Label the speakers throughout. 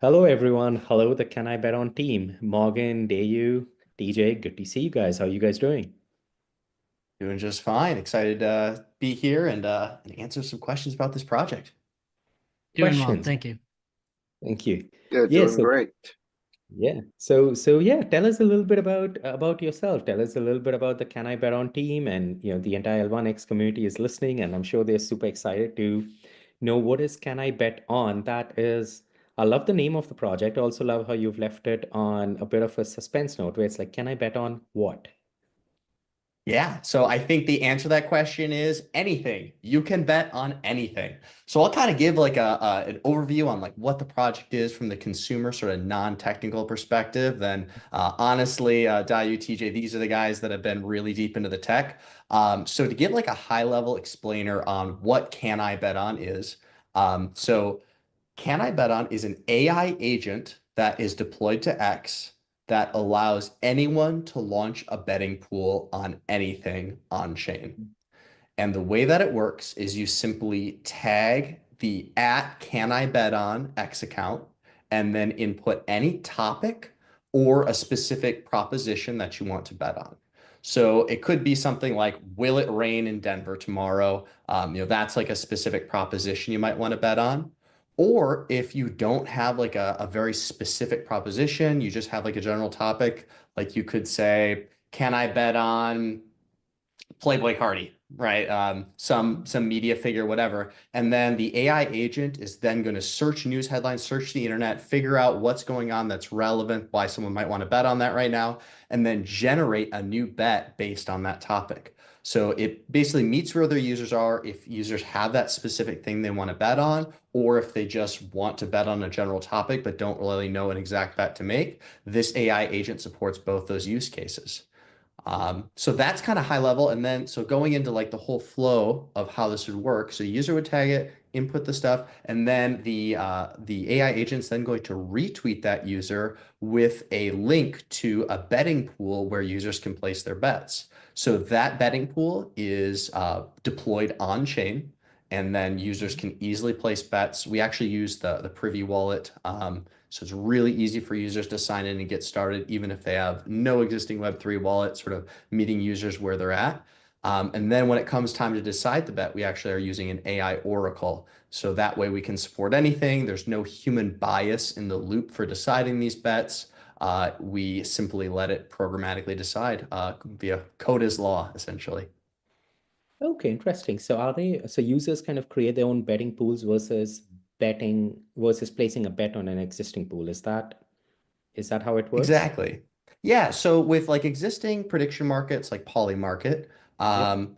Speaker 1: Hello, everyone. Hello, the Can I Bet On team. Morgan, Dayu, DJ, good to see you guys. How are you guys doing?
Speaker 2: Doing just fine. Excited to be here and answer some questions about this project.
Speaker 3: Doing well,
Speaker 1: Questions.
Speaker 3: thank you.
Speaker 1: Thank you.
Speaker 4: Yeah,
Speaker 1: Yeah,
Speaker 4: doing
Speaker 1: so
Speaker 4: great.
Speaker 1: yeah. So yeah, tell us a little bit about yourself. Tell us a little bit about the Can I Bet On team, and the entire L1X community is listening, and I'm sure they're super excited to know what is Can I Bet On. That is, I love the name of the project. I also love how you've left it on a bit of a suspense note where it's like, can I bet on what?
Speaker 2: Yeah, so I think the answer to that question is anything. You can bet on anything. So I'll kind of give like an overview on like what the project is from the consumer sort of non-technical perspective. Then honestly, Dayu, TJ, these are the guys that have been really deep into the tech. So to give like a high-level explainer on what Can I Bet On is, so Can I Bet On is an AI agent that is deployed to X that allows anyone to launch a betting pool on anything on chain. And the way that it works is you simply tag the at Can I Bet On X account and then input any topic or a specific proposition that you want to bet on. So it could be something like, will it rain in Denver tomorrow? That's like a specific proposition you might want to bet on. Or if you don't have like a very specific proposition, you just have like a general topic, like you could say, can I bet on Playboy Cardi, right? Some media figure, whatever. And then the AI agent is then going to search news headlines, search the internet, figure out what's going on that's relevant, why someone might want to bet on that right now, and then generate a new bet based on that topic. So it basically meets where their users are if users have that specific thing they want to bet on, or if they just want to bet on a general topic but don't really know an exact bet to make. This AI agent supports both those use cases. So that's kind of high level. And then, so going into like the whole flow of how this would work. So the user would tag it, input the stuff, and then the AI agent's then going to retweet that user with a link to a betting pool where users can place their bets. So that betting pool is deployed on chain, and then users can easily place bets. We actually use the Privy wallet. So it's really easy for users to sign in and get started, even if they have no existing Web3 wallet, sort of meeting users where they're at. And then when it comes time to decide the bet, we actually are using an AI oracle. So that way we can support anything. There's no human bias in the loop for deciding these bets. We simply let it programmatically decide via code is law, essentially.
Speaker 1: Okay, interesting. So users kind of create their own betting pools versus placing a bet on an existing pool. Is that how it works?
Speaker 2: Exactly. Yeah. So with like existing prediction markets like Polymarket,
Speaker 1: Yep.
Speaker 2: um,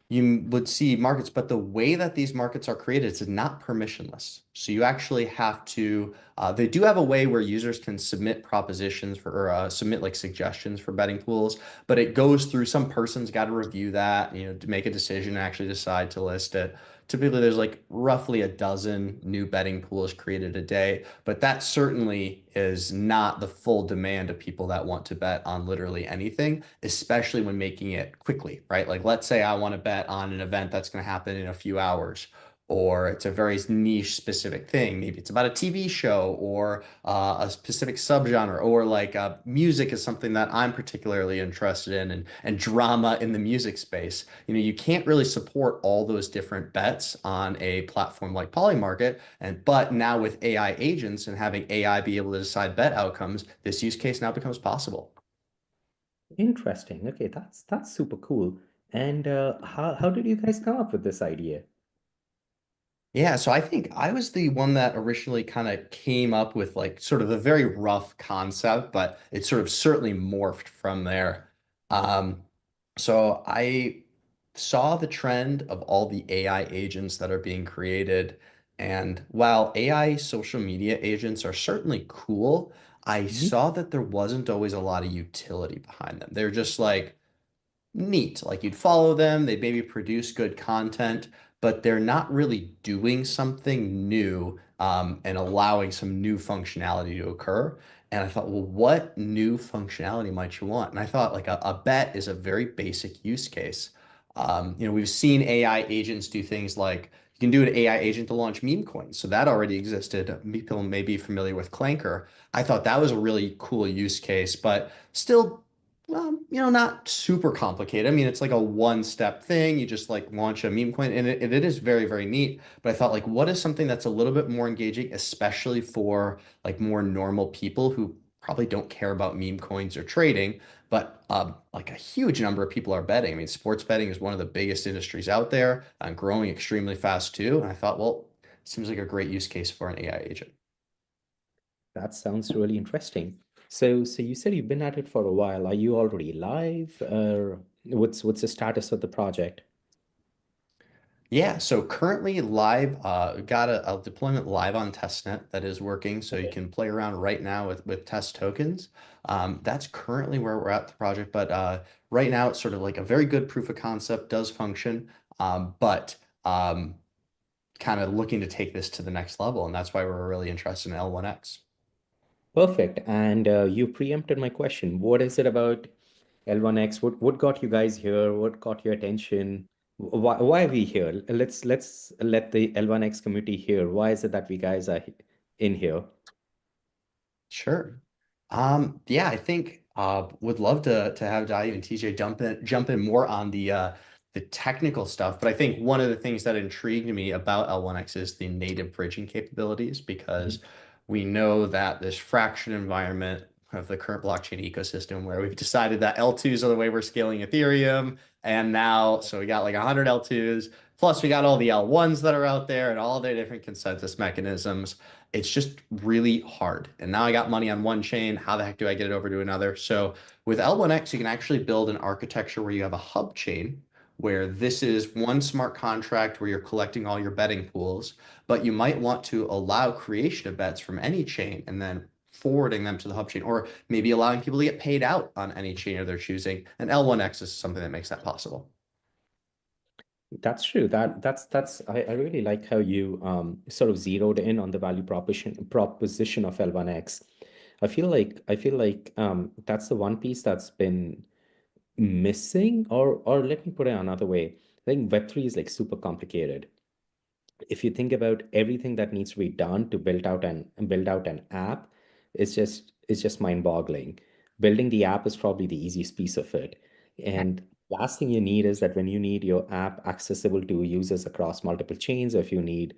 Speaker 2: you would see markets, but the way that these markets are created is not permissionless. So you actually have to, they do have a way where users can submit propositions for, or submit like suggestions for betting pools, but it goes through some person's got to review that, to make a decision and actually decide to list it. Typically, there's like roughly a dozen new betting pools created a day, but that certainly is not the full demand of people that want to bet on literally anything, especially when making it quickly, right? Like, let's say I want to bet on an event that's going to happen in a few hours, or it's a very niche specific thing. Maybe it's about a TV show or a specific subgenre, or like music is something that I'm particularly interested in, and drama in the music space. You can't really support all those different bets on a platform like Polymarket. But now with AI agents and having AI be able to decide bet outcomes, this use case now becomes possible.
Speaker 1: Interesting. Okay, that's super cool. And how did you guys come up with this idea?
Speaker 2: Yeah, so I think I was the one that originally kind of came up with like sort of a very rough concept, but it sort of certainly morphed from there. Um, so I saw the trend of all the AI agents that are being created. And while AI social media agents are certainly cool, I
Speaker 1: Mhm.
Speaker 2: saw that there wasn't always a lot of utility behind them. They're just like, neat. Like you'd follow them, they'd maybe produce good content, but they're not really doing something new and allowing some new functionality to occur. And I thought, well, what new functionality might you want? And I thought like a bet is a very basic use case. We've seen AI agents do things like You can do an AI agent to launch meme coins. So that already existed. People may be familiar with Clanker. I thought that was a really cool use case, but still, not super complicated. I mean, it's like a one-step thing. You just like launch a meme coin, and it is very, very neat. But I thought, like, what is something that's a little bit more engaging, especially for like more normal people who probably don't care about meme coins or trading, but like a huge number of people are betting. I mean, sports betting is one of the biggest industries out there and growing extremely fast too. And I thought, well, seems like a great use case for an AI agent.
Speaker 1: That sounds really interesting. So you said you've been at it for a while. Are you already live? Or what's the status of the project?
Speaker 2: Yeah, so currently live, got a deployment live on testnet that is working. So you
Speaker 1: Okay.
Speaker 2: can play around right now with test tokens. That's currently where we're at the project, but right now it's sort of like a very good proof of concept, does function, but kind of looking to take this to the next level, and that's why we're really interested in L1X.
Speaker 1: Perfect. And you preempted my question. What is it about L1X? What got you guys here? What got your attention? Why are we here? Let's let the L1X community hear. Why is it that we guys are in here?
Speaker 2: Sure. Yeah, I think would love to have Dive and TJ jump in more on the technical stuff. But I think one of the things that intrigued me about L1X is the native bridging capabilities, because we know that this fraction environment of the current blockchain ecosystem where we've decided that L2s are the way we're scaling Ethereum. And now, so we got like 100 L2s, plus we got all the L1s that are out there and all their different consensus mechanisms. It's just really hard. And now I got money on one chain. How the heck do I get it over to another? So with L1X, you can actually build an architecture where you have a hub chain where this is one smart contract where you're collecting all your betting pools, but you might want to allow creation of bets from any chain and then forwarding them to the hub chain, or maybe allowing people to get paid out on any chain of their choosing. And L1X is something that makes that possible.
Speaker 1: That's true. That's I really like how you sort of zeroed in on the value proposition of L1X. I feel like that's the one piece that's been missing, or let me put it another way. I think Web3 is like super complicated. If you think about everything that needs to be done to build out an app, it's just mind-boggling. Building the app is probably the easiest piece of it. And last thing you need is that when you need your app accessible to users across multiple chains, or if you need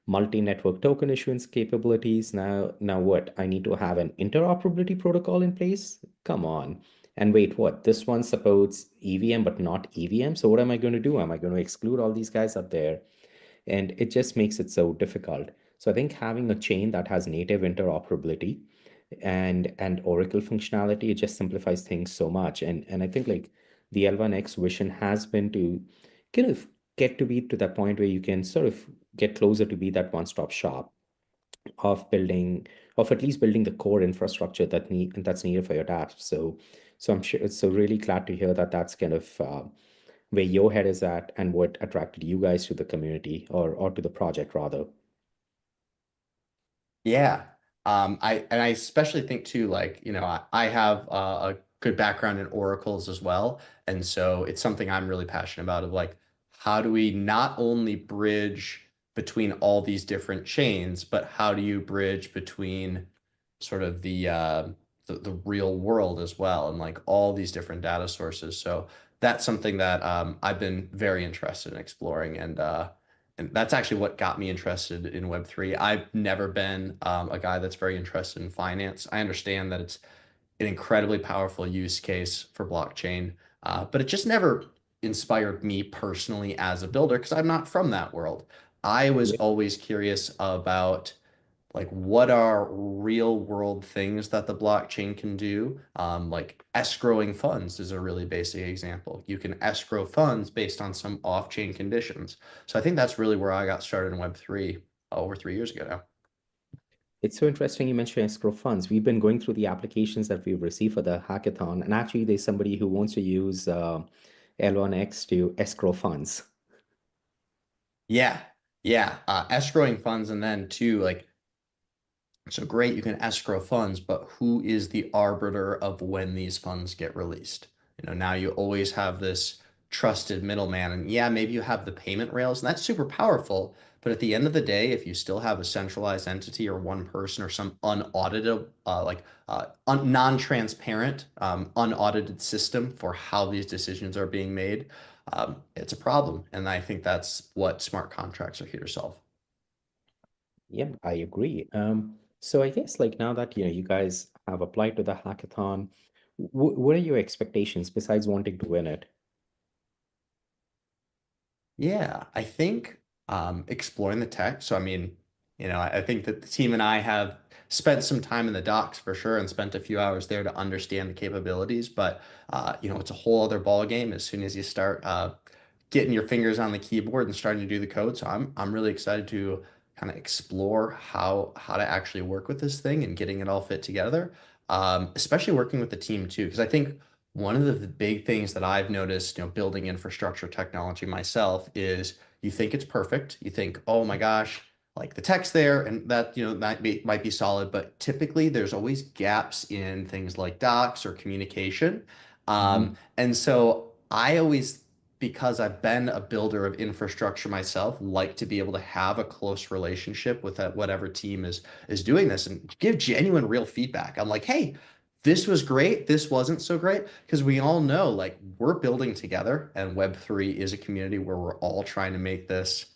Speaker 1: multi-network token issuance capabilities, now what? I need to have an interoperability protocol in place? Come on. And wait, what? This one supports EVM but not EVM. So what am I going to do? Am I going to exclude all these guys up there? And it just makes it so difficult. So I think having a chain that has native interoperability and Oracle functionality, it just simplifies things so much. And I think like the L1X vision has been to kind of get to be to that point where you can sort of get closer to be that one-stop shop of at least building the core infrastructure that's needed for your apps. So I'm sure, so really glad to hear that that's kind of where your head is at and what attracted you guys to the community, or to the project rather.
Speaker 2: Yeah. I especially think too, like, I have a good background in oracles as well. And so it's something I'm really passionate about of like, how do we not only bridge between all these different chains, but how do you bridge between sort of the real world as well and like all these different data sources. So that's something that I've been very interested in exploring, and that's actually what got me interested in Web3. I've never been a guy that's very interested in finance. I understand that it's an incredibly powerful use case for blockchain, but it just never inspired me personally as a builder because I'm not from that world. I was
Speaker 1: Yeah.
Speaker 2: always curious about like what are real world things that the blockchain can do. Like escrowing funds is a really basic example. You can escrow funds based on some off-chain conditions. So I think that's really where I got started in Web3 over 3 years ago now.
Speaker 1: It's so interesting you mentioned escrow funds. We've been going through the applications that we've received for the hackathon, and actually there's somebody who wants to use L1X to escrow funds.
Speaker 2: Yeah, yeah. Escrowing funds, and then too, like, so great, you can escrow funds, but who is the arbiter of when these funds get released? Now you always have this trusted middleman, and yeah, maybe you have the payment rails, and that's super powerful, But at the end of the day, if you still have a centralized entity or one person or some unaudited, non-transparent, unaudited system for how these decisions are being made, it's a problem. And I think that's what smart contracts are here to solve.
Speaker 1: Yeah, I agree. So I guess like now that you guys have applied to the hackathon, what are your expectations besides wanting to win it?
Speaker 2: Yeah, I think exploring the tech. So, I mean, I think that the team and I have spent some time in the docs for sure and spent a few hours there to understand the capabilities. But, it's a whole other ball game as soon as you start getting your fingers on the keyboard and starting to do the code. So, I'm really excited to kind of explore how to actually work with this thing and getting it all fit together. Especially working with the team too, because I think one of the big things that I've noticed, building infrastructure technology myself is you think it's perfect. You think, oh my gosh, like the tech's there and that, might be solid, but typically there's always gaps in things like docs or communication. And so I always, because I've been a builder of infrastructure myself, like to be able to have a close relationship with whatever team is doing this and give genuine real feedback. I'm like, hey, this was great. This wasn't so great because we all know like we're building together and Web3 is a community where we're all trying to make this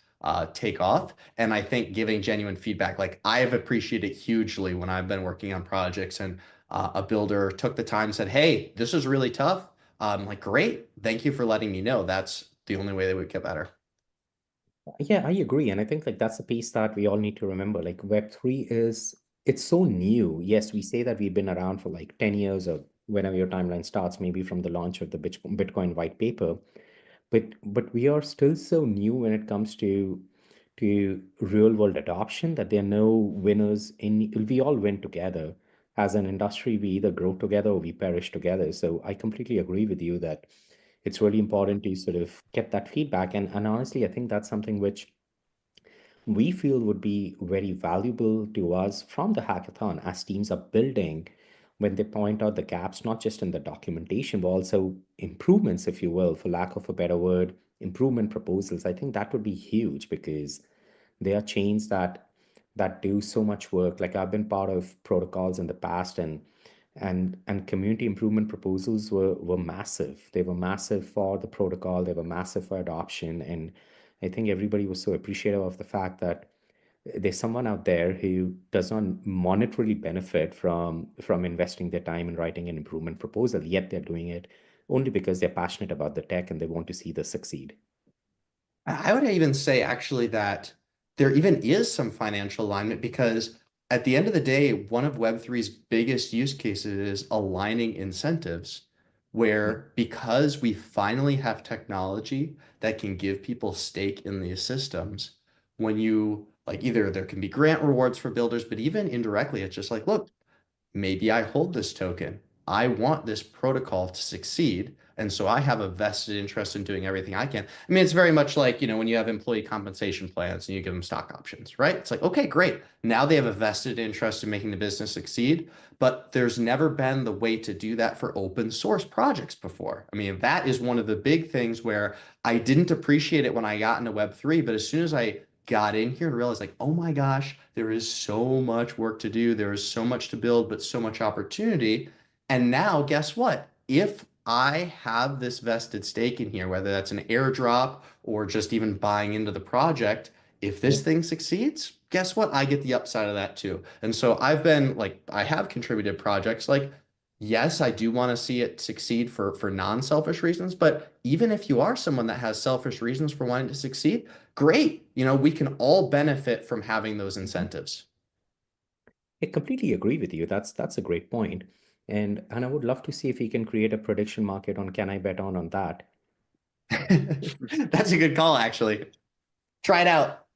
Speaker 2: take off. And I think giving genuine feedback, like I have appreciated it hugely when I've been working on projects and a builder took the time and said, hey, this is really tough. Like, great. Thank you for letting me know. That's the only way that we get better.
Speaker 1: Yeah, I agree. And I think like that's a piece that we all need to remember. Like Web3 it's so new. Yes, we say that we've been around for like 10 years or whenever your timeline starts, maybe from the launch of the Bitcoin white paper. But we are still so new when it comes to real world adoption that there are no winners in we all win together. As an industry, we either grow together or we perish together. So I completely agree with you that it's really important to sort of get that feedback. And honestly, I think that's something which we feel would be very valuable to us from the hackathon as teams are building when they point out the gaps, not just in the documentation, but also improvements, if you will, for lack of a better word, improvement proposals. I think that would be huge because there are chains that do so much work. Like I've been part of protocols in the past and community improvement proposals were massive. They were massive for the protocol, they were massive for adoption. And I think everybody was so appreciative of the fact that there's someone out there who does not monetarily benefit from investing their time in writing an improvement proposal, yet they're doing it only because they're passionate about the tech and they want to see this succeed.
Speaker 2: I would even say actually that there even is some financial alignment because at the end of the day, one of Web3's biggest use cases is aligning incentives, where because we finally have technology that can give people stake in these systems, when you like either there can be grant rewards for builders, but even indirectly, it's just like, look, maybe I hold this token. I want this protocol to succeed. And so I have a vested interest in doing everything I can. I mean, it's very much like, when you have employee compensation plans and you give them stock options, right? It's like, okay, great. Now they have a vested interest in making the business succeed, but there's never been the way to do that for open source projects before. I mean, that is one of the big things where I didn't appreciate it when I got into Web3, but as soon as I got in here and realized like, oh my gosh, there is so much work to do. There is so much to build, but so much opportunity. And now guess what? If I have this vested stake in here, whether that's an airdrop or just even buying into the project, if
Speaker 1: Yeah.
Speaker 2: this thing succeeds, guess what? I get the upside of that too. And so I've been like, I have contributed projects like, yes, I do want to see it succeed for non-selfish reasons, but even if you are someone that has selfish reasons for wanting to succeed, great. We can all benefit from having those
Speaker 1: Mhm.
Speaker 2: incentives.
Speaker 1: I completely agree with you. That's a great point. And I would love to see if we can create a prediction market on Can I Bet on that.
Speaker 2: That's a good call, actually. Try it out.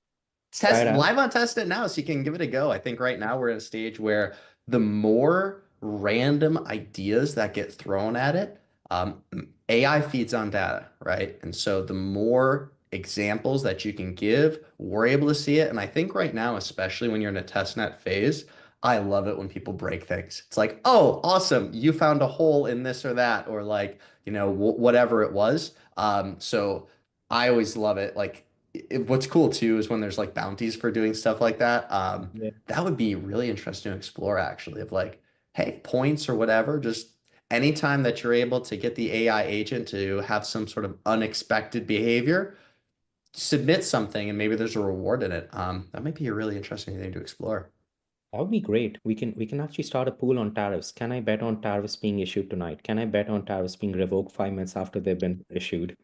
Speaker 1: Try it
Speaker 2: Test
Speaker 1: out.
Speaker 2: live on test it now so you can give it a go. I think right now we're in a stage where the more random ideas that get thrown at it, um, AI feeds on data, right? And so the more examples that you can give, we're able to see it. And I think right now, especially when you're in a testnet phase, I love it when people break things. It's like, oh, awesome, you found a hole in this or that, or like, whatever it was. So I always love it. Like what's cool too is when there's like bounties for doing stuff like that.
Speaker 1: Yeah.
Speaker 2: That would be really interesting to explore actually of like, hey, points or whatever, just anytime that you're able to get the AI agent to have some sort of unexpected behavior, submit something and maybe there's a reward in it. That might be a really interesting thing to explore.
Speaker 1: That would be great. We can actually start a pool on tariffs. Can I bet on tariffs being issued tonight? Can I bet on tariffs being revoked 5 minutes after they've been issued?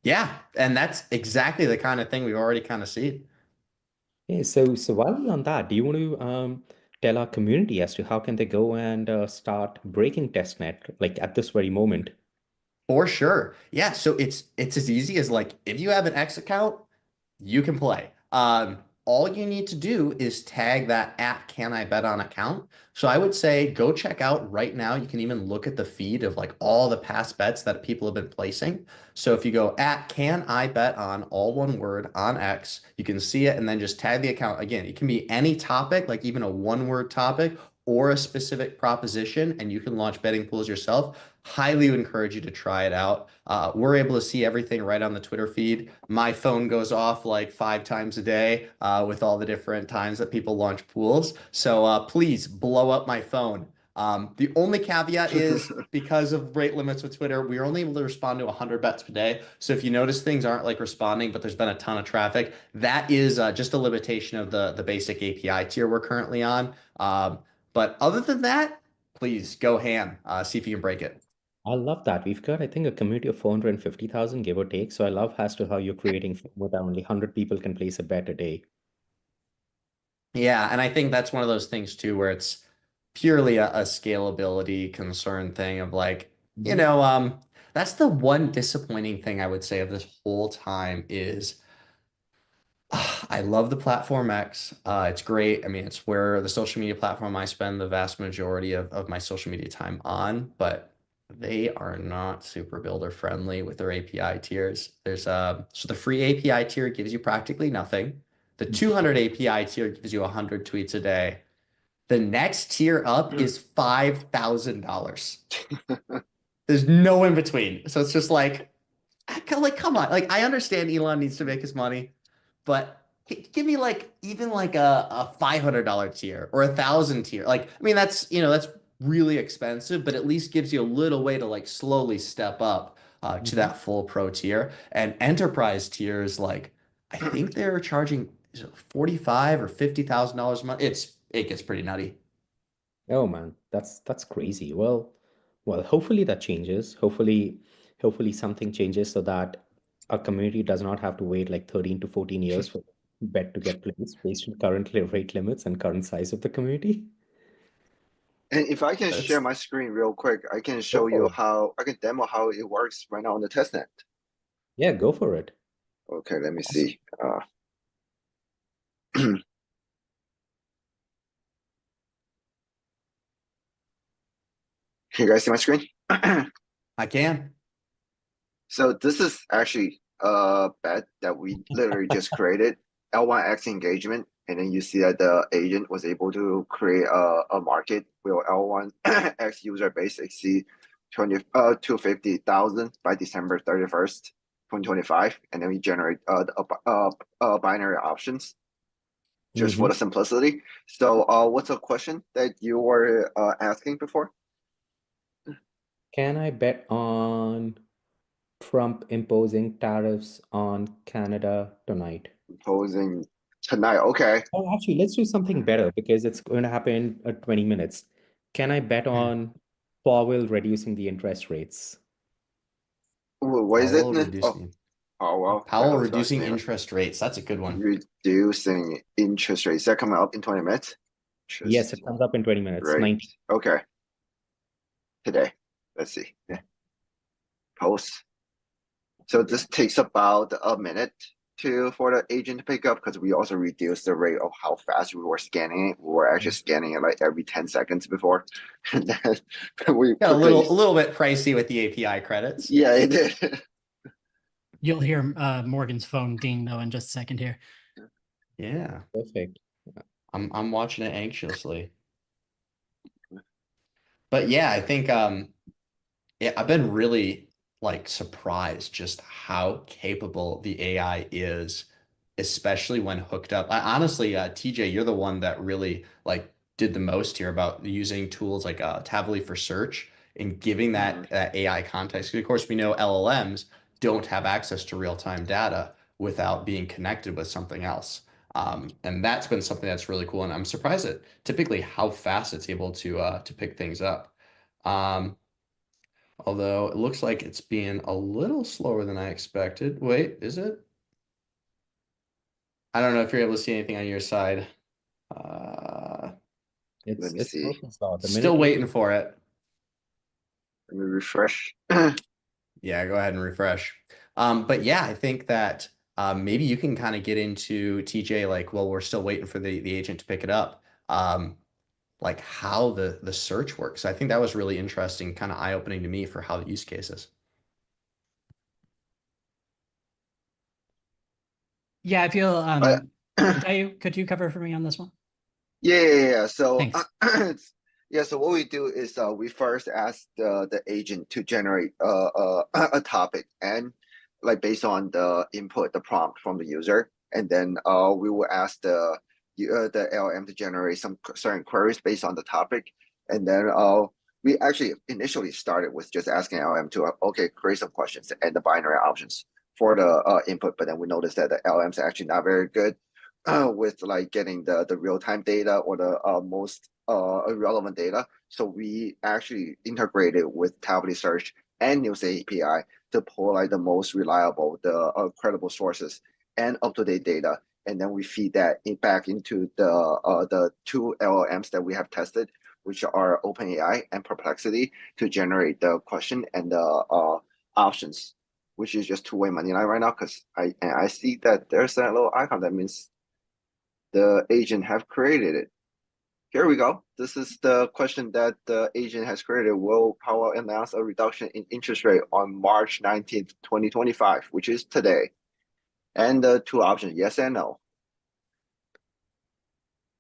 Speaker 2: Yeah, and that's exactly the kind of thing we've already kind of seen.
Speaker 1: Yeah, so while we're on that, do you want to tell our community as to how can they go and start breaking testnet like at this very moment?
Speaker 2: For sure. Yeah, so it's as easy as like if you have an X account, you can play. All you need to do is tag that at Can I Bet On account. So I would say go check out right now. You can even look at the feed of like all the past bets that people have been placing. So if you go at Can I Bet On, all one word on X, you can see it and then just tag the account. Again, it can be any topic, like even a one-word topic or a specific proposition, and you can launch betting pools yourself. Highly would encourage you to try it out. We're able to see everything right on the Twitter feed. My phone goes off like 5 times a day with all the different times that people launch pools. So please blow up my phone. The only caveat is because of rate limits with Twitter, we're only able to respond to 100 bets per day. So if you notice things aren't like responding, but there's been a ton of traffic, that is just a limitation of the basic API tier we're currently on. But other than that, please go ham. See if you can break it.
Speaker 1: I love that. We've got, I think, a community of 450,000, give or take. So I love as to how you're creating with only 100 people can place a bet a day.
Speaker 2: Yeah, and I think that's one of those things too, where it's purely a scalability concern thing of like,
Speaker 1: Mhm.
Speaker 2: that's the one disappointing thing I would say of this whole time is I love the Platform X. It's great. I mean, it's where the social media platform I spend the vast majority of my social media time on, but they are not super builder friendly with their API tiers. So the free API tier gives you practically nothing. The 200 API tier gives you 100 tweets a day. The next tier up is $5,000. There's no in between. So it's just like, come on. Like, I understand Elon needs to make his money, but give me like even like a $500 tier or 1,000 tier. Like, I mean, that's really expensive, but at least gives you a little way to like slowly step up to
Speaker 1: Mhm.
Speaker 2: that full pro tier. And enterprise tier is like, I think they're charging 45 or $50,000 a month. It gets pretty nutty.
Speaker 1: Oh man, that's crazy. Well, hopefully that changes. Hopefully something changes so that our community does not have to wait like 13 to 14 years for bet to get placed based on current rate limits and current size of the community.
Speaker 4: And if I can share
Speaker 2: That's
Speaker 4: my screen real quick, I can
Speaker 1: Go
Speaker 4: show
Speaker 1: for
Speaker 4: you
Speaker 1: it.
Speaker 4: how I can demo how it works right now on the testnet.
Speaker 1: Yeah, go for it.
Speaker 4: Okay, let me
Speaker 2: awesome.
Speaker 4: see. Can you guys see my screen?
Speaker 2: I can.
Speaker 4: So this is actually a bet that we literally just created, L1X engagement, and then you see that the agent was able to create a market where L1X user base exceed 250,000 by December 31st, 2025, and then we generate binary options just for
Speaker 1: Hmm.
Speaker 4: the simplicity. So what's a question that you were asking before?
Speaker 1: Can I bet on Trump imposing tariffs on Canada tonight?
Speaker 4: Posing tonight. Okay.
Speaker 1: Oh, actually, let's do something better because it's going to happen in 20 minutes. Can I bet on Powell reducing the interest rates?
Speaker 4: What is it?
Speaker 2: Powell reducing
Speaker 4: Well, that
Speaker 2: Powell
Speaker 4: was nice
Speaker 2: reducing
Speaker 4: name.
Speaker 2: interest rates. That's a good one.
Speaker 4: Reducing interest rates. Is that coming up in 20 minutes?
Speaker 1: Yes,
Speaker 4: Interest
Speaker 1: it comes up in 20 minutes.
Speaker 4: rate.
Speaker 1: 90.
Speaker 4: Okay. Today. Let's see. Yeah. Post. So this takes about a minute for the agent to pick up because we also reduced the rate of how fast we were scanning it. We were actually scanning it like every 10 seconds before. And then we
Speaker 2: Got a
Speaker 4: quickly,
Speaker 2: little bit pricey with the API credits.
Speaker 4: yeah, it did.
Speaker 3: You'll hear Morgan's phone ding though in just a second here.
Speaker 2: Yeah,
Speaker 1: Perfect.
Speaker 2: I'm watching it anxiously. But yeah, I think yeah, I've been really like surprised just how capable the AI is, especially when hooked up. Honestly, TJ, you're the one that really like did the most here about using tools like Tavily for search and giving that AI context. Of course, we know LLMs don't have access to real-time data without being connected with something else. And that's been something that's really cool. And I'm surprised at typically how fast it's able to pick things up. Um, Although it looks like it's being a little slower than I expected. Wait, is it? I don't know if you're able to see anything on your side. Uh,
Speaker 4: Let me
Speaker 1: It's
Speaker 4: see.
Speaker 1: working slow. The
Speaker 2: Still
Speaker 1: minute you
Speaker 2: waiting for it.
Speaker 4: Let me refresh.
Speaker 2: Yeah, go ahead and refresh. But yeah, I think that maybe you can kind of get into TJ, like, well, we're still waiting for the agent to pick it up. Like how the search works. I think that was really interesting, kind of eye-opening to me for how the use cases.
Speaker 3: Yeah, I feel
Speaker 4: But
Speaker 3: could you cover for me on this one?
Speaker 4: yeah. So
Speaker 3: Thanks.
Speaker 4: yeah. So what we do is we first ask the agent to generate a topic, and like based on the input, the prompt from the user, and then we will ask the LM to generate some certain queries based on the topic, and then we actually initially started with just asking LM to okay, create some questions and the binary options for the input, but then we noticed that the LMs are actually not very good with like getting the real time data or the most relevant data. So we actually integrated with Tablet Search and News API to pull like the most reliable, the credible sources and up to date data, and then we feed that back into the two LLMs that we have tested, which are OpenAI and Perplexity, to generate the question and the options, which is just two-way money line right now. Because I see that there's a little icon that means the agent have created it. Here we go. This is the question that the agent has created. Will Powell announce a reduction in interest rate on March 19th, 2025, which is today? And the two options, yes and no.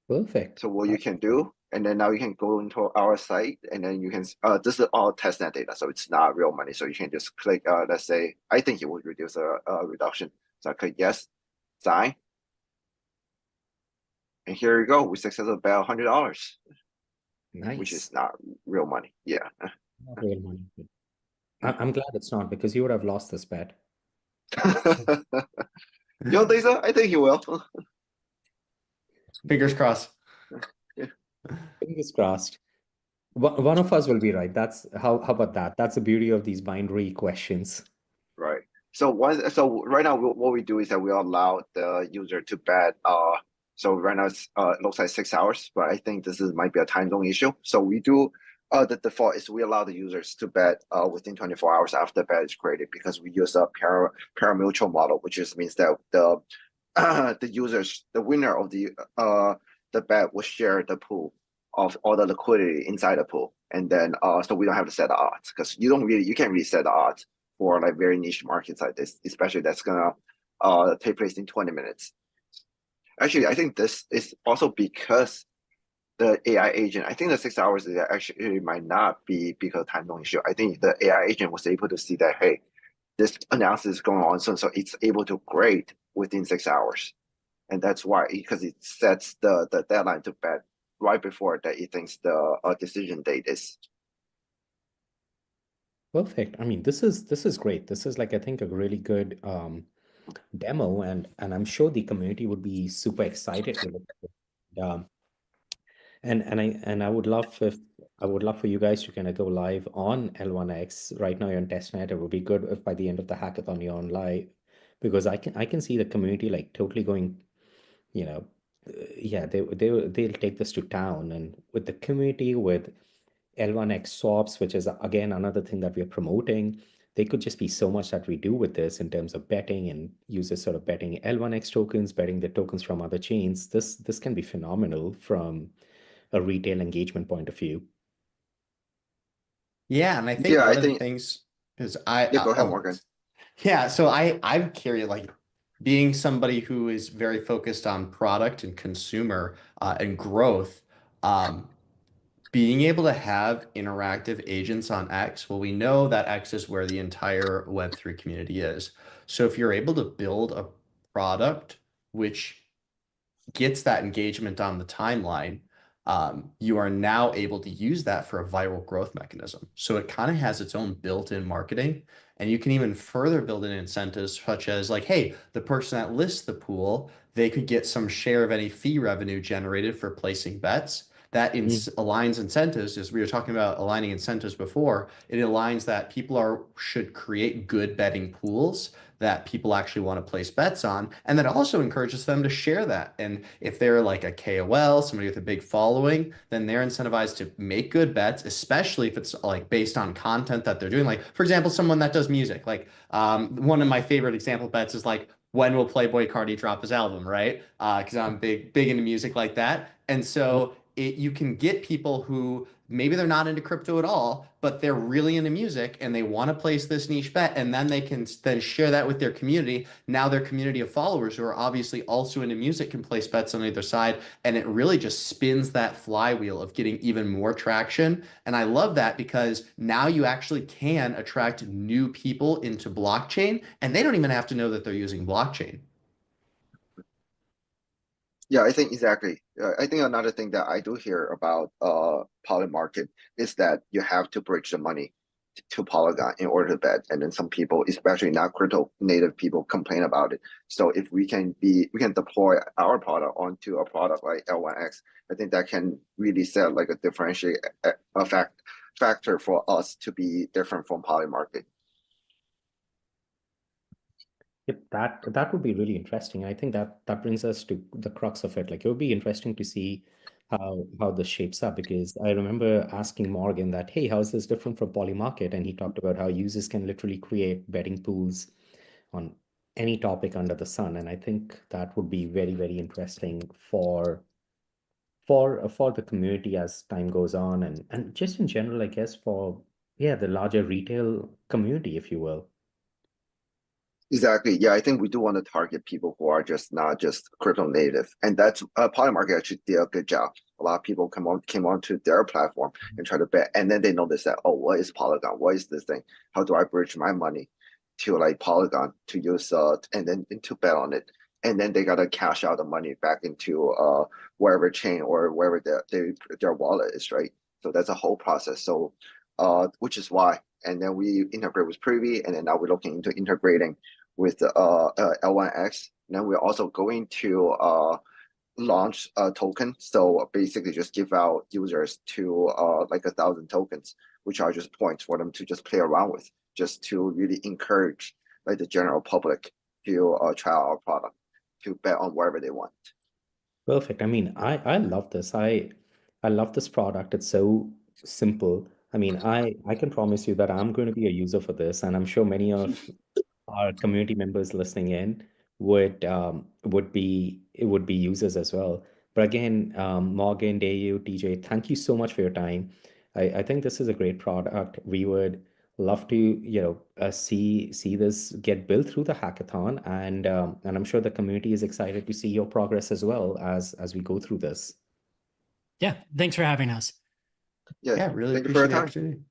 Speaker 1: perfect.
Speaker 4: So what you can do, and then now you can go into our site, and then you can, this is all testnet data, so it's not real money. So you can just click, let's say, I think it would reduce a reduction. So I click yes, sign. And here you go. We successfully about $100, which
Speaker 1: Nice.
Speaker 4: is not real money. Yeah.
Speaker 1: Not real money. I'm glad it's not, because you would have lost this bet.
Speaker 4: You don't think so? I think you will.
Speaker 2: Fingers crossed.
Speaker 1: Fingers crossed. One of us will be right. That's how about that? That's the beauty of these binary questions.
Speaker 4: Right. So right now what we do is that we allow the user to bet. So right now it looks like 6 hours, but I think this is might be a time zone issue. So we do the default is we allow the users to bet within 24 hours after the bet is created, because we use a parimutuel model, which just means that the the users, the winner of the bet will share the pool of all the liquidity inside the pool. And then so we don't have to set the odds, because you can't really set the odds for like very niche markets like this, especially that's gonna take place in 20 minutes. Actually, I think this is also because the AI agent, I think the 6 hours is actually might not be because of time zone issue. I think the AI agent was able to see that, hey, this analysis is going on, so it's able to grade within 6 hours. And that's why, because it sets the deadline to bet right before that it thinks the decision date is.
Speaker 1: Perfect. I mean, this is great. This is like, I think, a really good demo, and I'm sure the community would be super excited to look at it. And I would love if I would love for you guys to kind of go live on L1X. Right now you're on testnet. It would be good if by the end of the hackathon you're on live, because I can see the community like totally going, you know, yeah, they'll take this to town, and with the community, with L1X swaps, which is again another thing that we're promoting. There could just be so much that we do with this in terms of betting, and users sort of betting L1X tokens, betting the tokens from other chains. This can be phenomenal from a retail engagement point of view.
Speaker 2: Yeah, and I think
Speaker 4: Yeah, I
Speaker 2: one of the
Speaker 4: think.
Speaker 2: things is
Speaker 4: Yeah, go ahead,
Speaker 2: oh
Speaker 4: Morgan.
Speaker 2: yeah, so I'm curious, like being somebody who is very focused on product and consumer and growth. Um, being able to have interactive agents on X, well, we know that X is where the entire Web3 community is. So if you're able to build a product which gets that engagement on the timeline, you are now able to use that for a viral growth mechanism. So it kind of has its own built-in marketing, and you can even further build in incentives such as like, hey, the person that lists the pool, they could get some share of any fee revenue generated for placing bets. That aligns incentives, as we were talking about aligning incentives before. It aligns that people should create good betting pools that people actually want to place bets on. And that also encourages them to share that. And if they're like a KOL, somebody with a big following, then they're incentivized to make good bets, especially if it's like based on content that they're doing. Like, for example, someone that does music, like one of my favorite example bets is like, when will Playboy Cardi drop his album, right? Because I'm big into music like that. And so you can get people who maybe they're not into crypto at all, but they're really into music and they want to place this niche bet, and then they can then share that with their community. Now their community of followers who are obviously also into music can place bets on either side, and it really just spins that flywheel of getting even more traction. And I love that because now you actually can attract new people into blockchain, and they don't even have to know that they're using blockchain.
Speaker 4: Yeah, I think exactly. I think another thing that I do hear about Poly market is that you have to bridge the money to Polygon in order to bet. And then some people, especially not crypto native people, complain about it. So if we can deploy our product onto a product like L1X, I think that can really set like a differentiate factor for us to be different from Poly market.
Speaker 1: Yep, that would be really interesting. I think that brings us to the crux of it. Like it would be interesting to see how this shapes up, because I remember asking Morgan that, hey, how is this different from Poly Market? And he talked about how users can literally create betting pools on any topic under the sun. And I think that would be very, very interesting for the community as time goes on, and just in general, I guess, for the larger retail community, if you will.
Speaker 4: Exactly. Yeah, I think we do want to target people who are just not just crypto native, and that's Polymarket actually did a good job. A lot of people came onto their platform and try to bet, and then they notice that, oh, what is Polygon? What is this thing? How do I bridge my money to like Polygon to use and then to bet on it? And then they gotta cash out the money back into wherever chain or wherever their wallet is, right? So that's a whole process. So which is why. And then we integrate with Privy, and then now we're looking into integrating with L1X. And then we're also going to launch a token. So basically just give out users to like 1,000 tokens, which are just points for them to just play around with, just to really encourage like the general public to try out our product, to bet on wherever they want.
Speaker 1: Perfect. I mean, I love this. I love this product. It's so simple. I mean, I can promise you that I'm going to be a user for this, and I'm sure many of our community members listening in would be users as well. But again, Morgan, Dayu, TJ, thank you so much for your time. I think this is a great product. We would love to, see this get built through the hackathon, and I'm sure the community is excited to see your progress as well as we go through this.
Speaker 3: Yeah, thanks for having us.
Speaker 4: Yeah,
Speaker 2: Yeah, really
Speaker 4: thank you for your
Speaker 2: appreciate the
Speaker 4: time.
Speaker 2: opportunity.